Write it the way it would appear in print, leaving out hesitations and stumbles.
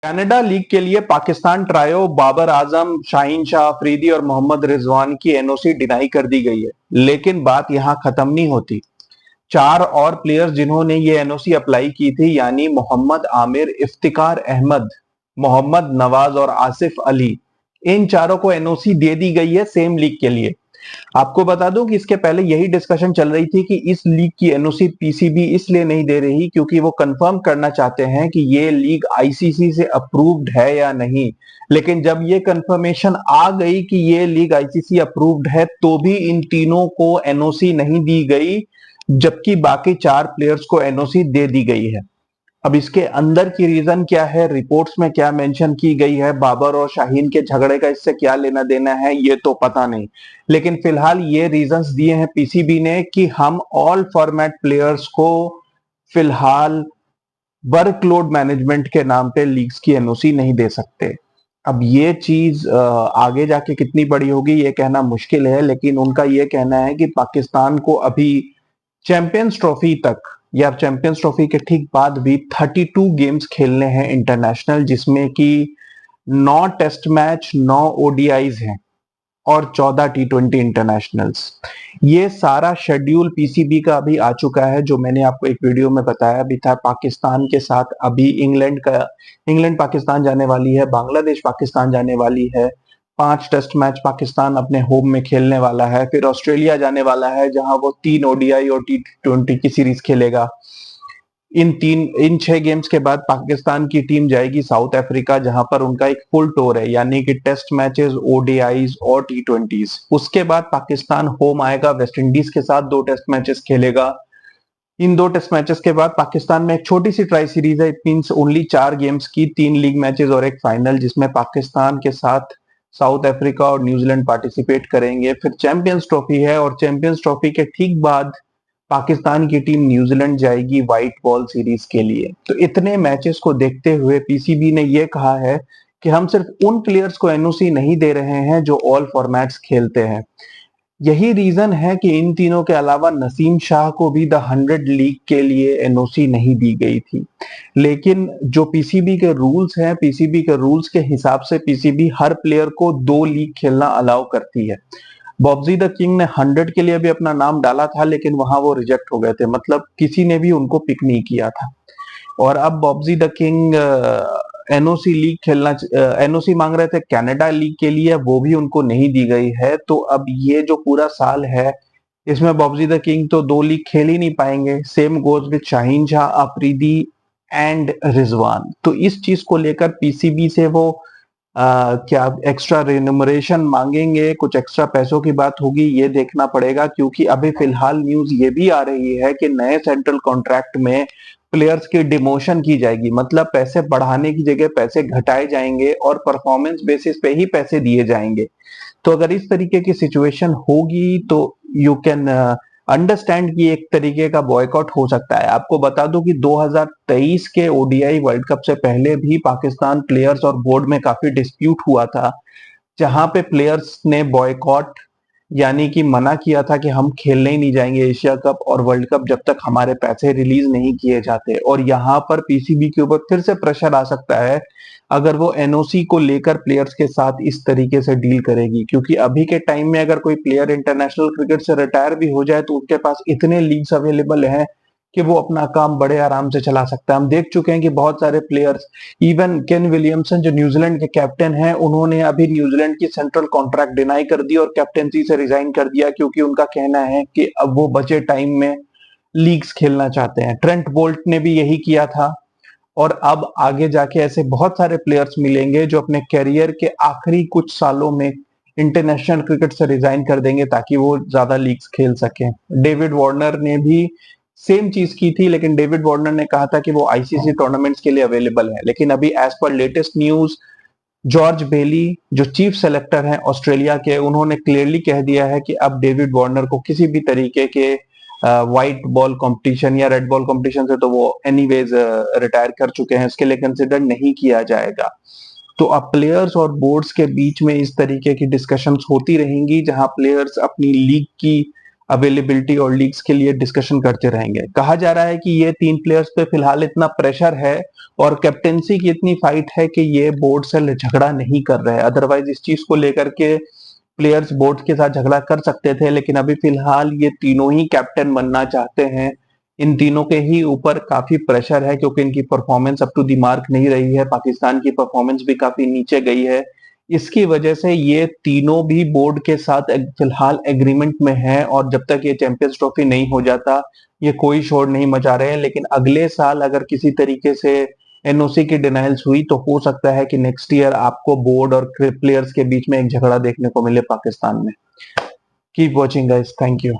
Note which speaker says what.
Speaker 1: Canada league के लिए Pakistan trio Babar Azam, Shaheen Shah Afridi और मोहम्मद रिजवान की एनओसी डिनाई कर दी गई है। लेकिन बात यहां खत्म नहीं होती। चार और प्लेयर्स जिन्होंने ये एनओसी अप्लाई की थी, यानी मोहम्मद आमिर, इफ्तिकार अहमद, मोहम्मद नवाज और आसिफ अली, इन चारों को एनओसी दे दी गई है सेम लीग के लिए। आपको बता दूं कि इसके पहले यही डिस्कशन चल रही थी कि इस लीग की एनओसी पीसीबी इसलिए नहीं दे रही क्योंकि वो कंफर्म करना चाहते हैं कि ये लीग आईसीसी से अप्रूव्ड है या नहीं। लेकिन जब ये कंफर्मेशन आ गई कि ये लीग आईसीसी अप्रूव्ड है, तो भी इन तीनों को एनओसी नहीं दी गई, जबकि बाकी चार प्लेयर्स को एनओसी दे दी गई है। अब इसके अंदर की रीजन क्या है, रिपोर्ट्स में क्या मेंशन की गई है, बाबर और शाहीन के झगड़े का इससे क्या लेना देना है, ये तो पता नहीं। लेकिन फिलहाल ये रीजंस दिए हैं पीसीबी ने कि हम ऑल फॉर्मेट प्लेयर्स को फिलहाल वर्कलोड मैनेजमेंट के नाम पे लीग्स की एनओसी नहीं दे सकते। अब ये चीज आगे जाके कितनी बड़ी होगी ये कहना मुश्किल है, लेकिन उनका ये कहना है कि पाकिस्तान को अभी चैंपियंस ट्रॉफी तक या चैंपियंस ट्रॉफी के ठीक बाद भी 32 गेम्स खेलने हैं इंटरनेशनल, जिसमें कि 9 टेस्ट मैच, 9 ओडीआईज हैं और 14 टी20 इंटरनेशनल्स। ये सारा शेड्यूल पीसीबी का अभी आ चुका है, जो मैंने आपको एक वीडियो में बताया भी था। पाकिस्तान के साथ अभी इंग्लैंड पाकिस्तान जाने वाली है, बांग्लादेश पाकिस्तान जाने वाली है, 5 टेस्ट मैच पाकिस्तान अपने होम में खेलने वाला है, फिर ऑस्ट्रेलिया जाने वाला है जहां वो 3 ओडीआई और टी20 की सीरीज खेलेगा। इन 6 गेम्स के बाद पाकिस्तान की टीम जाएगी साउथ अफ्रीका, जहां पर उनका एक फुल टूर है, यानी कि टेस्ट मैचेस, ओडीआईज और टी20। उसके बाद पाकिस्तान होम आएगा, वेस्ट इंडीज के साथ 2 टेस्ट मैचेस खेलेगा। इन 2 टेस्ट मैचेस के बाद पाकिस्तान में एक छोटी सी ट्राई सीरीज है, इट मींस ओनली 4 गेम्स की, 3 लीग मैचेस और एक फाइनल, जिसमें पाकिस्तान के साथ साउथ अफ्रीका और न्यूजीलैंड पार्टिसिपेट करेंगे। फिर चैंपियंस ट्रॉफी है और चैंपियंस ट्रॉफी के ठीक बाद पाकिस्तान की टीम न्यूजीलैंड जाएगी व्हाइट बॉल सीरीज के लिए। तो इतने मैचेस को देखते हुए पीसीबी ने यह कहा है कि हम सिर्फ उन प्लेयर्स को एनओसी नहीं दे रहे हैं जो ऑल फॉर्मेट्स खेलते हैं। यही रीजन है कि इन तीनों के अलावा नसीम शाह को भी द 100 लीग के लिए एनओसी नहीं दी गई थी। लेकिन जो पीसीबी के रूल्स हैं, पीसीबी के रूल्स के हिसाब से पीसीबी हर प्लेयर को 2 लीग खेलना अलाउ करती है। बॉब्जी द किंग ने 100 के लिए भी अपना नाम डाला था, लेकिन वहां वो रिजेक्ट हो गए थे, मतलब किसी ने भी उनको पिक नहीं किया था। और अब Bobji the king NOC league खेलना, एनओसी मांग रहे थे कनाडा लीग के लिए, वो भी उनको नहीं दी गई है। तो अब ये जो पूरा साल है, इसमें बॉब्जी द किंग तो 2 लीग खेल ही नहीं पाएंगे। Same goes with Shaheen Shah Afridi and Rizwan. तो इस चीज को लेकर पीसीबी से वो क्या एक्स्ट्रा रेन्यूमरेशन मांगेंगे, कुछ एक्स्ट्रा पैसों की बात होगी, ये देखना पड़ेगा। क्योंकि अभी फिलहाल न्यूज ये भी आ रही है कि नए सेंट्रल कॉन्ट्रैक्ट में प्लेयर्स की डिमोशन की जाएगी, मतलब पैसे बढ़ाने की जगह पैसे घटाए जाएंगे और परफॉर्मेंस बेसिस पे ही पैसे दिए जाएंगे। तो अगर इस तरीके की सिचुएशन होगी तो यू कैन अंडरस्टैंड कि एक तरीके का बॉयकॉट हो सकता है। आपको बता दूं कि 2023 के ओडीआई वर्ल्ड कप से पहले भी पाकिस्तान प्लेयर्स और बोर्ड में काफी डिस्प्यूट हुआ था, जहां पे प्लेयर्स ने बॉयकॉट यानी कि मना किया था कि हम खेलने ही नहीं जाएंगे एशिया कप और वर्ल्ड कप जब तक हमारे पैसे रिलीज नहीं किए जाते। और यहाँ पर पीसीबी के ऊपर फिर से प्रेशर आ सकता है अगर वो एनओसी को लेकर प्लेयर्स के साथ इस तरीके से डील करेगी। क्योंकि अभी के टाइम में अगर कोई प्लेयर इंटरनेशनल क्रिकेट से रिटायर भी हो जाए तो उनके पास इतने लीग्स अवेलेबल हैं कि वो अपना काम बड़े आराम से चला सकता है। हम देख चुके हैं कि बहुत सारे प्लेयर्स, इवन केन विलियमसन जो न्यूजीलैंड के कैप्टन हैं, उन्होंने अभी न्यूजीलैंड की सेंट्रल कॉन्ट्रैक्ट डिनाई कर दी और कैप्टनसी से रिजाइन कर दिया, क्योंकि उनका कहना है कि अब वो बचे टाइम में लीग्स खेलना चाहते हैं। ट्रेंट बोल्ट ने भी यही किया था। और अब आगे जाके ऐसे बहुत सारे प्लेयर्स मिलेंगे जो अपने कैरियर के आखिरी कुछ सालों में इंटरनेशनल क्रिकेट से रिजाइन कर देंगे ताकि वो ज्यादा लीग्स खेल सकें। डेविड वार्नर ने भी सेम चीज की थी, लेकिन डेविड वार्नर ने कहा था कि वो आईसीसी टूर्नामेंट्स के लिए अवेलेबल है। लेकिन अभी as per latest news, George बेली जो चीफ सेलेक्टर हैं ऑस्ट्रेलिया के, उन्होंने क्लियरली कह दिया है कि अब डेविड वार्नर को किसी भी तरीके के व्हाइट बॉल कंपटीशन या रेड बॉल कंपटीशन से तो वो एनीवेज रिटायर कर चुके हैं, इसके लिए कंसिडर नहीं किया जाएगा। तो अब प्लेयर्स और बोर्ड्स के बीच में इस तरीके की डिस्कशंस होती रहेंगी, जहां प्लेयर्स अपनी लीग की अवेलेबिलिटी और लीग्स के लिए डिस्कशन करते रहेंगे। कहा जा रहा है कि ये 3 प्लेयर्स पे फिलहाल इतना प्रेशर है और कैप्टेंसी की इतनी फाइट है कि ये बोर्ड से झगड़ा नहीं कर रहे हैं। अदरवाइज इस चीज को लेकर के प्लेयर्स बोर्ड के साथ झगड़ा कर सकते थे, लेकिन अभी फिलहाल ये तीनों ही कैप्टन बनना चाहते हैं। इन तीनों के ही ऊपर काफी प्रेशर है क्योंकि इनकी performance up to the mark नहीं रही है। पाकिस्तान की परफॉर्मेंस भी काफी नीचे गई है। इसकी वजह से ये तीनों भी बोर्ड के साथ फिलहाल एग्रीमेंट में है और जब तक ये चैंपियंस ट्रॉफी नहीं हो जाता ये कोई शोर नहीं मचा रहे हैं। लेकिन अगले साल अगर किसी तरीके से एनओसी की डिनाइल्स हुई तो हो सकता है कि नेक्स्ट ईयर आपको बोर्ड और प्लेयर्स के बीच में एक झगड़ा देखने को मिले पाकिस्तान में। Keep watching guys, thank you.